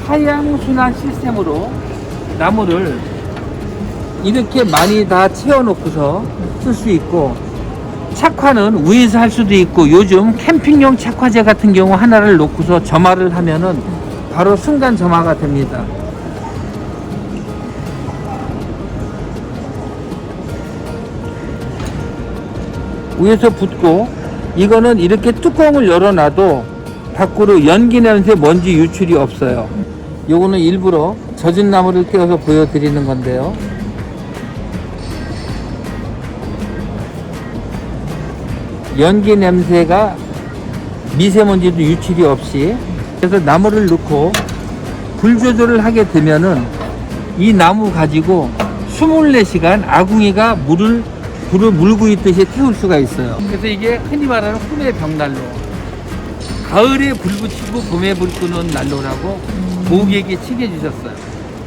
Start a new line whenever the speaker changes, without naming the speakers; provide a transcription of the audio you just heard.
하향순환 시스템으로 나무를 이렇게 많이 다 채워놓고서 쓸 수 있고, 착화는 위에서 할 수도 있고, 요즘 캠핑용 착화제 같은 경우 하나를 놓고서 점화를 하면은 바로 순간 점화가 됩니다. 위에서 붓고, 이거는 이렇게 뚜껑을 열어놔도 밖으로 연기 냄새, 먼지 유출이 없어요. 요거는 일부러 젖은 나무를 떼어서 보여드리는 건데요. 연기 냄새가 미세먼지도 유출이 없이, 그래서 나무를 넣고 불 조절을 하게 되면은 이 나무 가지고 24시간 아궁이가 불을 물고 있듯이 태울 수가 있어요. 그래서 이게 흔히 말하는 꿈의 벽난로, 가을에 불 붙이고 봄에 불 끄는 난로라고 고객이 칭해 주셨어요.